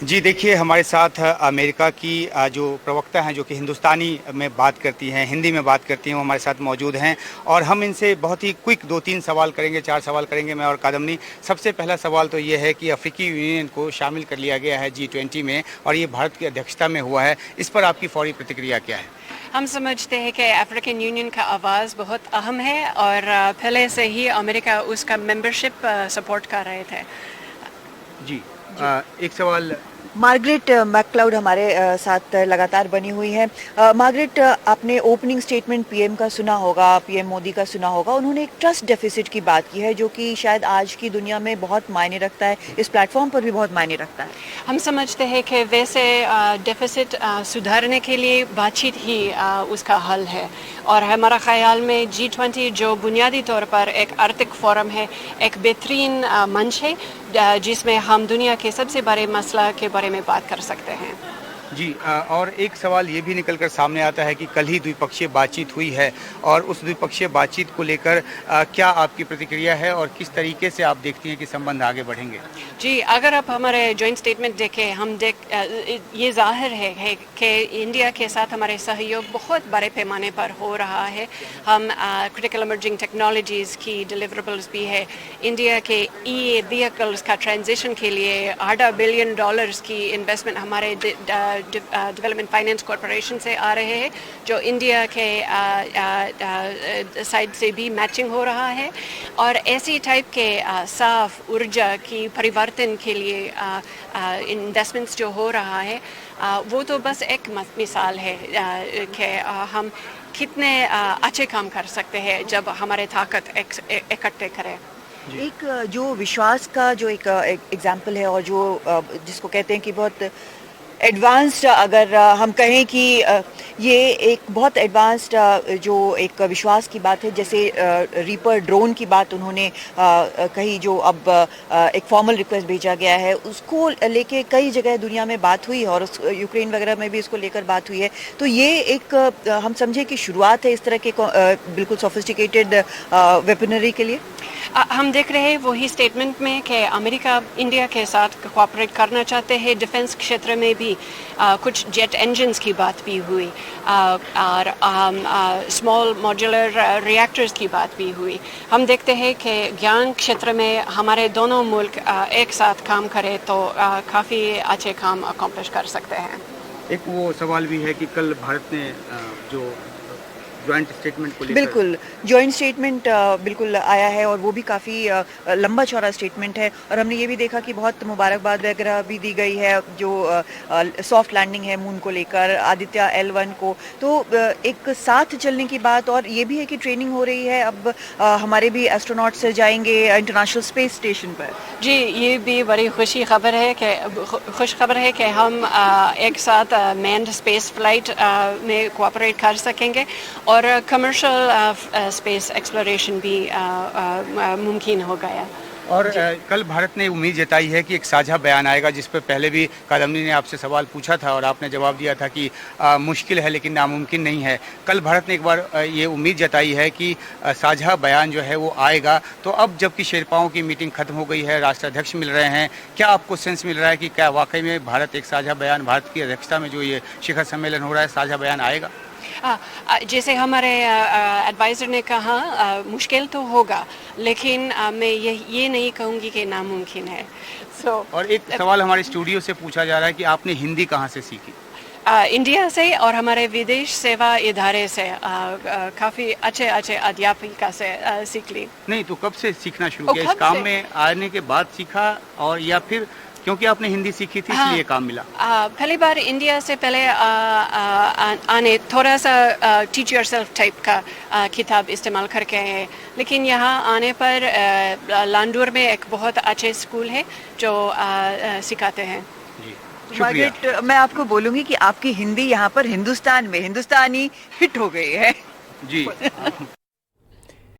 जी देखिए, हमारे साथ अमेरिका की जो प्रवक्ता हैं जो कि हिंदुस्तानी में बात करती हैं, हिंदी में बात करती हैं, वो हमारे साथ मौजूद हैं और हम इनसे बहुत ही क्विक 2-3 सवाल करेंगे, 4 सवाल करेंगे मैं और कादम्नी। सबसे पहला सवाल तो ये है कि अफ्रीकी यूनियन को शामिल कर लिया गया है G20 में और ये भारत की अध्यक्षता में हुआ है। इस पर आपकी फौरी प्रतिक्रिया क्या है? हम समझते हैं कि अफ्रीकन यूनियन का आवाज़ बहुत अहम है और पहले से ही अमेरिका उसका मेंबरशिप सपोर्ट कर रहे थे। जी, एक सवाल। मार्गरेट मैकक्लाउड हमारे साथ लगातार बनी हुई है। मार्गरेट, आपने ओपनिंग स्टेटमेंट पीएम का सुना होगा, पीएम मोदी का सुना होगा। उन्होंने एक ट्रस्ट डेफिसिट की बात की है जो कि शायद आज की दुनिया में बहुत मायने रखता है, इस प्लेटफॉर्म पर भी बहुत मायने रखता है। हम समझते हैं कि वैसे डेफिसिट सुधारने के लिए बातचीत ही उसका हल है और हमारा ख्याल में G20 जो बुनियादी तौर पर एक आर्थिक फोरम है, एक बेहतरीन मंच है जिसमें हम दुनिया के सबसे बड़े मसला के बारे में बात कर सकते हैं। जी, और एक सवाल ये भी निकल कर सामने आता है कि कल ही द्विपक्षीय बातचीत हुई है और उस द्विपक्षीय बातचीत को लेकर क्या आपकी प्रतिक्रिया है और किस तरीके से आप देखती हैं कि संबंध आगे बढ़ेंगे? जी, अगर आप हमारे जॉइंट स्टेटमेंट देखें, ये ज़ाहिर है कि इंडिया के साथ हमारे सहयोग बहुत बड़े पैमाने पर हो रहा है। हम क्रिटिकल इमर्जिंग टेक्नोलॉजीज़ की डिलीवरेबल्स भी है। इंडिया के ई व्हीकल्स का ट्रांजिशन के लिए $8 बिलियन की इन्वेस्टमेंट हमारे डेवलपमेंट फाइनेंस कॉरपोरेशन से आ रहे हैं जो इंडिया के साइड से भी मैचिंग हो रहा है और ऐसी टाइप के साफ ऊर्जा की परिवर्तन के लिए इन्वेस्टमेंट्स जो हो रहा है वो तो बस एक मिसाल है कि हम कितने अच्छे काम कर सकते हैं जब हमारे ताकत इकट्ठे करें। एक जो विश्वास का जो एक एग्जाम्पल है और जो जिसको कहते हैं कि बहुत एडवांस्ड, अगर हम कहें कि ये एक बहुत एडवांस्ड जो एक विश्वास की बात है, जैसे रीपर ड्रोन की बात उन्होंने कही, जो अब एक फॉर्मल रिक्वेस्ट भेजा गया है, उसको लेके कई जगह दुनिया में बात हुई और यूक्रेन वगैरह में भी इसको लेकर बात हुई है। तो ये एक हम समझे कि शुरुआत है इस तरह के बिल्कुल सोफिस्टिकेटेड वेपनरी के लिए। हम देख रहे हैं वही स्टेटमेंट में कि अमेरिका इंडिया के साथ कोऑपरेट करना चाहते हैं। डिफेंस क्षेत्र में भी कुछ जेट इंजन्स की बात भी हुई और स्मॉल मॉड्यूलर रिएक्टर्स की बात भी हुई। हम देखते हैं कि ज्ञान क्षेत्र में हमारे दोनों मुल्क एक साथ काम करें तो काफ़ी अच्छे काम अकम्प्लिश कर सकते हैं। एक वो सवाल भी है कि कल भारत ने जो जॉइंट स्टेटमेंट को लेकर, बिल्कुल जॉइंट स्टेटमेंट बिल्कुल आया है और वो भी काफ़ी लंबा चौड़ा स्टेटमेंट है और हमने ये भी देखा कि बहुत मुबारकबाद वगैरह भी दी गई है जो सॉफ्ट लैंडिंग है मून को लेकर, आदित्य L1 को। तो एक साथ चलने की बात, और ये भी है कि ट्रेनिंग हो रही है, अब हमारे भी एस्ट्रोनॉट्स जाएंगे इंटरनेशनल स्पेस स्टेशन पर। जी, ये भी बड़ी खुश खबर है कि हम एक साथ मैन्ड स्पेस फ्लाइट में कोऑपरेट कर सकेंगे और कमर्शियल स्पेस एक्सप्लोरेशन भी मुमकिन हो गया। और कल भारत ने उम्मीद जताई है कि एक साझा बयान आएगा, जिस पर पहले भी कादम्नी ने आपसे सवाल पूछा था और आपने जवाब दिया था कि मुश्किल है लेकिन नामुमकिन नहीं है। कल भारत ने एक बार ये उम्मीद जताई है कि साझा बयान जो है वो आएगा। तो अब जबकि शेरपाओं की मीटिंग खत्म हो गई है, राष्ट्राध्यक्ष मिल रहे हैं, क्या आपको सेंस मिल रहा है कि क्या वाकई में भारत एक साझा बयान, भारत की अध्यक्षता में जो ये शिखर सम्मेलन हो रहा है, साझा बयान आएगा? जैसे हमारे एडवाइज़र ने कहा मुश्किल तो होगा लेकिन मैं ये नहीं कहूँगी कि नामुमकिन है। और एक सवाल हमारे स्टूडियो से पूछा जा रहा है कि आपने हिंदी कहाँ से सीखी? इंडिया से और हमारे विदेश सेवा इदारे से काफ़ी अच्छे अध्यापिका से सीख ली। नहीं तो कब से सीखना शुरू किया? इस काम में आने के बाद सीखा और या फिर क्योंकि आपने हिंदी सीखी थी इसलिए काम मिला? पहली बार इंडिया से पहले आने थोड़ा सा टीच योर सेल्फ टाइप का किताब इस्तेमाल करके हैं, लेकिन यहाँ आने पर लांडूर में एक बहुत अच्छे स्कूल है जो सिखाते हैं। जी, मार्गरेट, मैं आपको बोलूँगी कि आपकी हिंदी यहाँ पर हिंदुस्तान में हिंदुस्तानी हिट हो गई है। जी।